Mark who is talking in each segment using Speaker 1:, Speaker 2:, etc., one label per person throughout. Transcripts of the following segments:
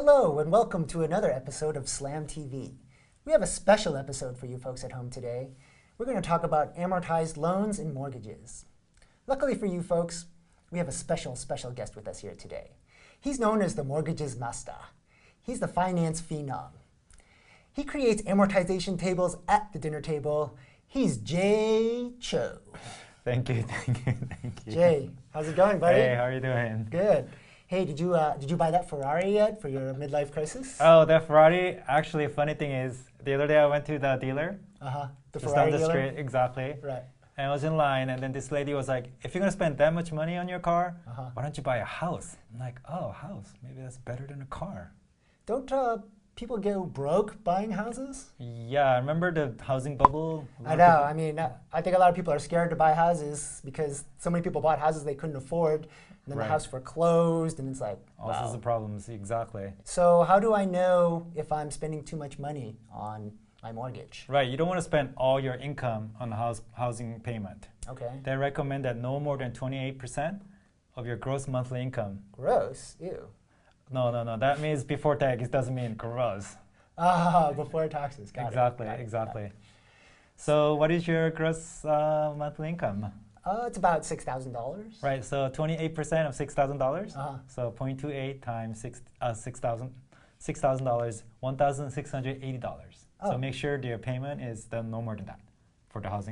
Speaker 1: Hello and welcome to another episode of Slam TV. We have a special episode for you folks at home today. We're going to talk about amortized loans and mortgages. Luckily for you folks, we have a special guest with us here today. He's known as the mortgages master. He's the finance phenom. He creates amortization tables at the dinner table. He's Jay Cho.
Speaker 2: Thank you.
Speaker 1: Jay, how's it going, buddy?
Speaker 2: Hey, how are you doing?
Speaker 1: Good. Hey, did you buy that Ferrari yet for your midlife crisis?
Speaker 2: Oh, that Ferrari. Actually, funny thing is, the other day I went to the dealer.
Speaker 1: The
Speaker 2: just
Speaker 1: Ferrari
Speaker 2: down the
Speaker 1: dealer?
Speaker 2: street, exactly.
Speaker 1: Right.
Speaker 2: And I was in line, and then this lady was like, "If you're gonna spend that much money on your car, why don't you buy a house?" I'm like, "Oh, house? Maybe that's better than a car."
Speaker 1: Don't people go broke buying houses?
Speaker 2: Yeah, remember the housing bubble?
Speaker 1: I know. I mean, I think a lot of people are scared to buy houses because so many people bought houses they couldn't afford, and then the house foreclosed, and it's like,
Speaker 2: all sorts of problems. Exactly.
Speaker 1: So how do I know if I'm spending too much money on my mortgage?
Speaker 2: Right. You don't want to spend all your income on the housing payment.
Speaker 1: Okay.
Speaker 2: They recommend that no more than 28% of your gross monthly income.
Speaker 1: Gross. Ew.
Speaker 2: No. That means before tax. It doesn't mean gross.
Speaker 1: Before taxes. Got it.
Speaker 2: Exactly. So what is your gross monthly income?
Speaker 1: It's about $6,000.
Speaker 2: Right. So 28% of $6,000. So 0.28 times $6,000, $1,680.
Speaker 1: Oh.
Speaker 2: So make sure your payment is no more than that for the house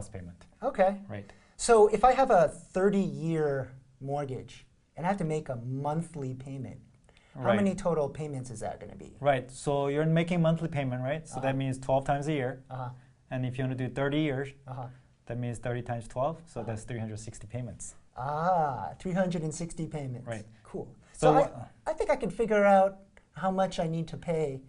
Speaker 2: payment.
Speaker 1: Okay.
Speaker 2: Right.
Speaker 1: So if I have a 30-year mortgage and I have to make a monthly payment, how many total payments is that going to be?
Speaker 2: Right. So you're making monthly payment, right? So that means 12 times a year. And if you want to do 30 years, that means 30 times 12. So that's 360 payments.
Speaker 1: 360 payments.
Speaker 2: Right.
Speaker 1: Cool. So I think I can figure out how much I need to pay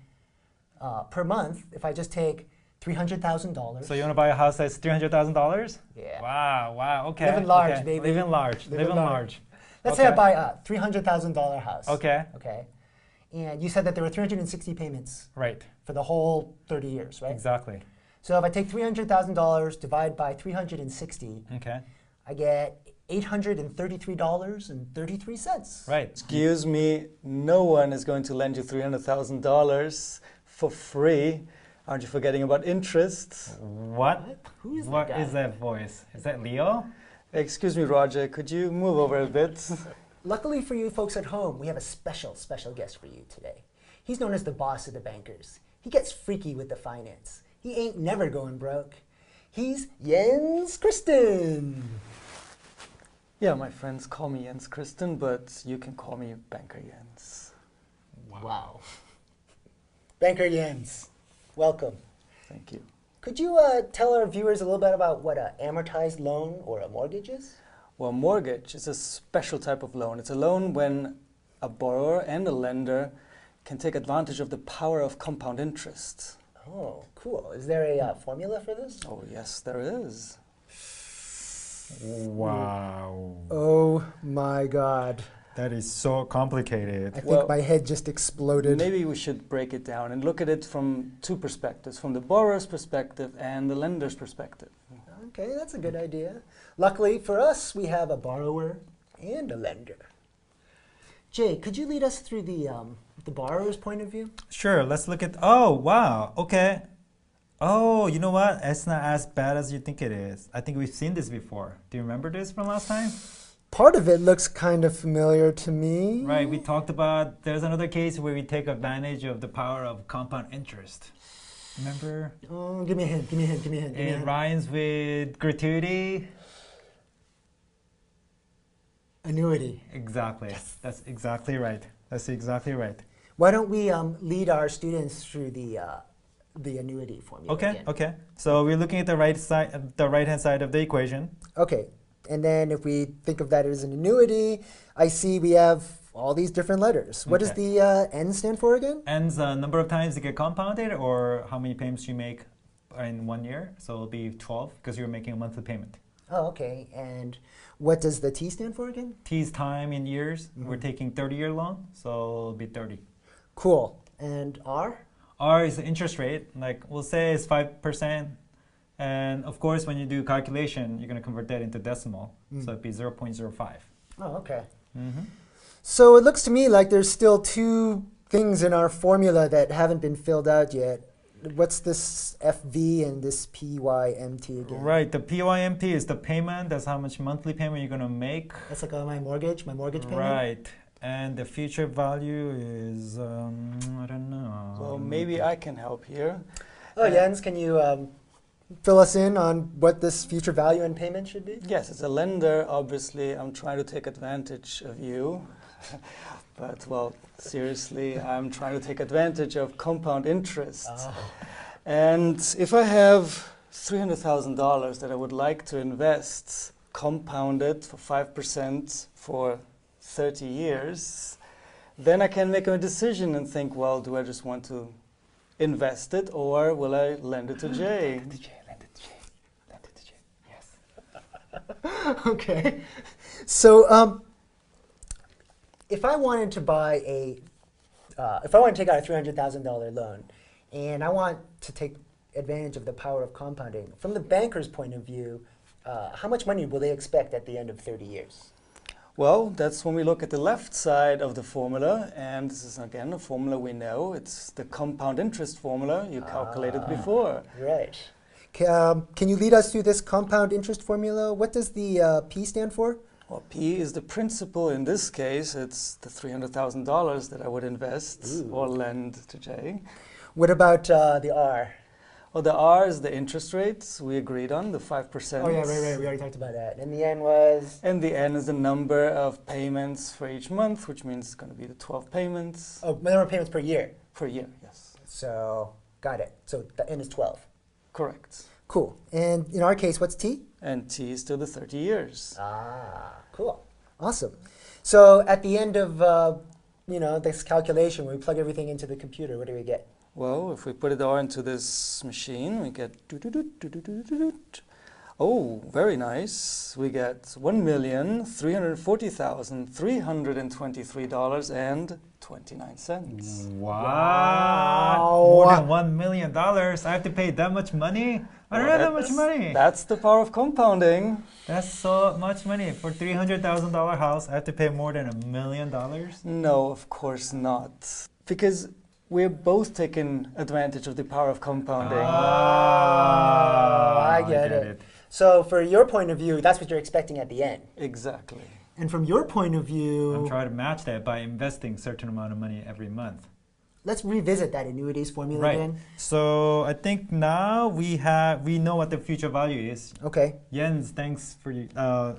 Speaker 1: per month if I just take $300,000.
Speaker 2: So you want to buy a house that's $300,000?
Speaker 1: Yeah.
Speaker 2: Wow. Okay.
Speaker 1: Living large, baby.
Speaker 2: Living large.
Speaker 1: Let's say I buy a $300,000 house.
Speaker 2: Okay.
Speaker 1: And you said that there were 360 payments.
Speaker 2: Right.
Speaker 1: For the whole 30 years, right?
Speaker 2: Exactly.
Speaker 1: So if I take $300,000, divide by 360, I get $833.33.
Speaker 2: Right.
Speaker 3: Excuse me, no one is going to lend you $300,000 for free. Aren't you forgetting about interest?
Speaker 2: What?
Speaker 1: Who is that
Speaker 2: What
Speaker 1: guy?
Speaker 2: is that voice? Is that Leo?
Speaker 3: Excuse me, Roger, could you move over a bit?
Speaker 1: Luckily for you folks at home, we have a special guest for you today. He's known as the boss of the bankers. He gets freaky with the finance. He ain't never going broke. He's Jens Christen.
Speaker 3: Yeah, my friends call me Jens Christen, but you can call me Banker Jens.
Speaker 1: Wow. Banker Jens, welcome.
Speaker 3: Thank you.
Speaker 1: Could you tell our viewers a little bit about what an amortized loan or a mortgage is?
Speaker 3: Well, mortgage is a special type of loan. It's a loan when a borrower and a lender can take advantage of the power of compound interest.
Speaker 1: Oh, cool. Is there a formula for this?
Speaker 3: Oh, yes, there is.
Speaker 2: Wow.
Speaker 1: Oh my God.
Speaker 2: That is so complicated.
Speaker 1: I think my head just exploded.
Speaker 3: Maybe we should break it down and look at it from two perspectives, from the borrower's perspective and the lender's perspective.
Speaker 1: Okay, that's a good idea. Luckily for us, we have a borrower and a lender. Jay, could you lead us through the borrower's point of view?
Speaker 2: Sure, let's look at, oh, wow, okay. Oh, you know what? It's not as bad as you think it is. I think we've seen this before. Do you remember this from last time?
Speaker 1: Part of it looks kind of familiar to me.
Speaker 2: Right, we talked about, there's another case where we take advantage of the power of compound interest. Remember?
Speaker 1: Oh, give me a hint.
Speaker 2: It rhymes with gratuity.
Speaker 1: Annuity.
Speaker 2: Exactly. Yes. That's exactly right.
Speaker 1: Why don't we lead our students through the annuity formula again?
Speaker 2: Okay. So we're looking at the right-hand side of the equation.
Speaker 1: Okay. And then if we think of that as an annuity, I see we have all these different letters. What does the N stand for again?
Speaker 2: N's the number of times it get compounded, or how many payments you make in 1 year. So it'll be 12 because you're making a monthly payment.
Speaker 1: Oh, okay. And what does the T stand for again?
Speaker 2: T is time in years. We're taking 30-year loan, so it'll be 30.
Speaker 1: Cool. And R?
Speaker 2: R is the interest rate. Like we'll say it's 5%. And of course, when you do calculation, you're going to convert that into decimal. So it'd be 0.05.
Speaker 1: Oh, okay.
Speaker 2: Mm-hmm.
Speaker 1: So it looks to me like there's still two things in our formula that haven't been filled out yet. What's this FV and this PYMT again?
Speaker 2: Right, the PYMT is the payment. That's how much monthly payment you're gonna make.
Speaker 1: That's like my mortgage payment?
Speaker 2: Right, and the future value is, I don't know.
Speaker 3: Well, maybe I can help here.
Speaker 1: Oh, Jens, can you fill us in on what this future value and payment should be?
Speaker 3: Yes, as a lender, obviously, I'm trying to take advantage of you. But, well, seriously, I'm trying to take advantage of compound interest.
Speaker 1: Oh.
Speaker 3: And if I have $300,000 that I would like to invest, compounded for 5% for 30 years, then I can make a decision and think, well, do I just want to invest it or will I lend it to Jay?
Speaker 1: Lend it to Jay. Yes. Okay. So, if I wanted to buy if I want to take out a $300,000 loan, and I want to take advantage of the power of compounding, from the banker's point of view, how much money will they expect at the end of 30 years?
Speaker 3: Well, that's when we look at the left side of the formula, and this is again a formula we know. It's the compound interest formula you calculated before.
Speaker 1: Right. Can you lead us through this compound interest formula? What does the P stand for?
Speaker 3: Well, P is the principal. In this case, it's the $300,000 that I would invest or lend to Jay.
Speaker 1: What about the R?
Speaker 3: Well, the R is the interest rates we agreed on, the 5%.
Speaker 1: Oh, yeah, right. We already talked about that. And the N was?
Speaker 3: And the N is the number of payments for each month, which means it's going to be the 12 payments.
Speaker 1: Oh, number of payments per year.
Speaker 3: Per year, yes.
Speaker 1: So, got it. So the N is 12.
Speaker 3: Correct.
Speaker 1: Cool. And in our case, what's T?
Speaker 3: And T is still the 30 years.
Speaker 1: Ah, cool. Awesome. So at the end of this calculation, when we plug everything into the computer, what do we get?
Speaker 3: Well, if we put it all into this machine, we get oh, very nice. We get $1,340,323.29.
Speaker 2: Wow. More than $1 million. I have to pay that much money? I don't have that much money.
Speaker 3: That's the power of compounding.
Speaker 2: That's so much money. For $300,000 house, I have to pay more than $1 million?
Speaker 3: No, of course not. Because we're both taking advantage of the power of compounding.
Speaker 1: I get it. So for your point of view, that's what you're expecting at the end.
Speaker 3: Exactly.
Speaker 1: And from your point of view,
Speaker 2: I'm trying to match that by investing a certain amount of money every month.
Speaker 1: Let's revisit that annuities formula again.
Speaker 2: So I think now we know what the future value is.
Speaker 1: Okay.
Speaker 2: Jens, thanks for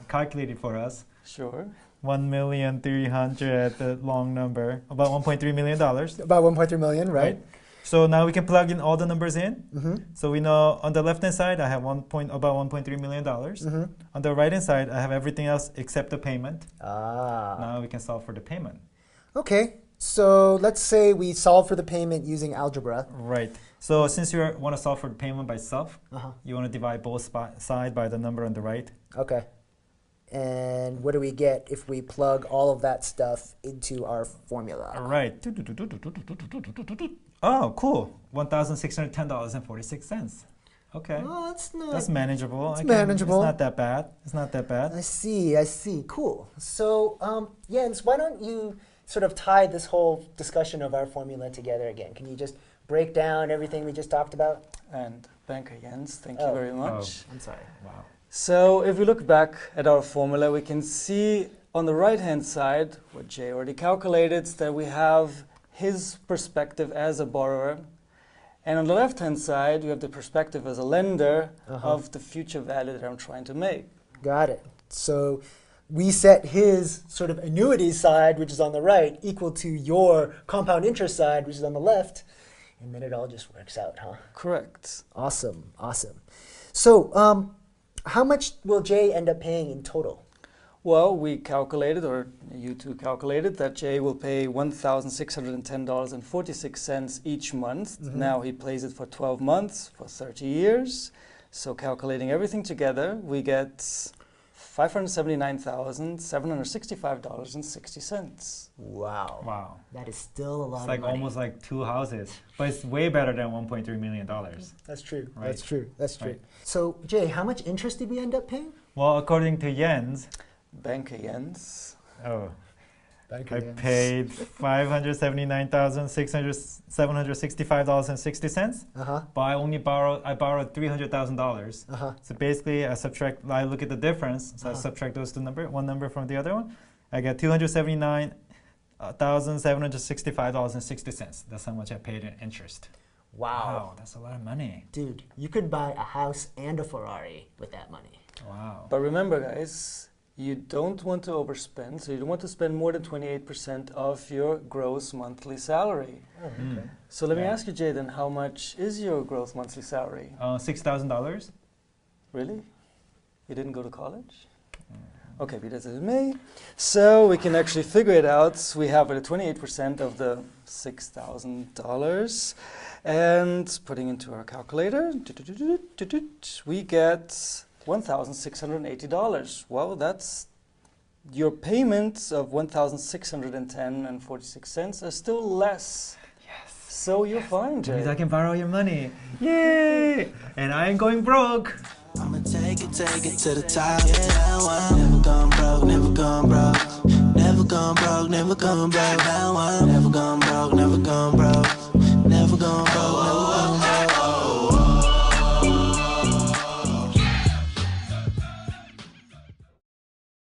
Speaker 2: calculating for us.
Speaker 3: Sure.
Speaker 2: 1,300,000, the long number, about $1.3 million.
Speaker 1: About 1.3 million, right?
Speaker 2: So now we can plug in all the numbers in. So we know on the left-hand side, I have about $1.3 million. On the right-hand side, I have everything else except the payment. Now we can solve for the payment.
Speaker 1: Okay. So let's say we solve for the payment using algebra.
Speaker 2: Right. So since you want to solve for the payment by itself, you want to divide both sides by the number on the right.
Speaker 1: Okay. And what do we get if we plug all of that stuff into our formula?
Speaker 2: Right. Oh, cool. $1,610.46. Okay.
Speaker 1: Oh,
Speaker 2: that's manageable.
Speaker 1: It's manageable.
Speaker 2: It's not that bad. It's not that bad.
Speaker 1: I see. Cool. So, Jens, why don't you sort of tie this whole discussion of our formula together again? Can you just break down everything we just talked about?
Speaker 3: And Banker Jens, thank you very much.
Speaker 1: I'm sorry.
Speaker 2: Wow.
Speaker 3: So if we look back at our formula, we can see on the right-hand side, what Jay already calculated, that we have his perspective as a borrower. And on the left-hand side, you have the perspective as a lender of the future value that I'm trying to make.
Speaker 1: Got it. So we set his sort of annuity side, which is on the right, equal to your compound interest side, which is on the left. And then it all just works out, huh?
Speaker 3: Correct.
Speaker 1: Awesome. So how much will Jay end up paying in total?
Speaker 3: Well, we calculated, or you two calculated, that Jay will pay $1,610.46 each month. Now he pays it for 12 months, for 30 years. So calculating everything together, we get $579,765.60.
Speaker 1: Wow. That is still a lot of money.
Speaker 2: It's like almost like 2 houses, but it's way better than $1.3 million.
Speaker 1: That's true.
Speaker 2: Right.
Speaker 1: That's true.
Speaker 2: Right.
Speaker 1: So, Jay, how much interest did we end up paying?
Speaker 2: Well, according to Jens,
Speaker 3: Banker Jens.
Speaker 2: oh,
Speaker 1: Thank
Speaker 2: I
Speaker 1: you.
Speaker 2: paid $579,765.60. But I borrowed $300,000. So basically, I look at the difference. So I subtract those one number from the other one. I get $279,765.60. That's how much I paid in interest.
Speaker 1: Wow.
Speaker 2: That's a lot of money.
Speaker 1: Dude, you could buy a house and a Ferrari with that money.
Speaker 2: Wow.
Speaker 3: But remember, guys, you don't want to overspend, so you don't want to spend more than 28% of your gross monthly salary.
Speaker 1: Oh, okay.
Speaker 3: So let me ask you, Jaden, how much is your gross monthly salary?
Speaker 2: $6,000.
Speaker 3: Really? You didn't go to college? Okay, be that as it may. So we can actually figure it out. We have 28% of the $6,000. And putting into our calculator, we get $1,680. Well, that's your payments of $1,610.46 are still less.
Speaker 2: Yes.
Speaker 3: So you're fine, Jay.
Speaker 2: Means I can borrow your money. Yay! And I ain't going broke.
Speaker 4: I'ma take it to the top. Yeah, never gone broke, never gone broke. Never gone broke, never gone broke. Never gone broke, never gone broke.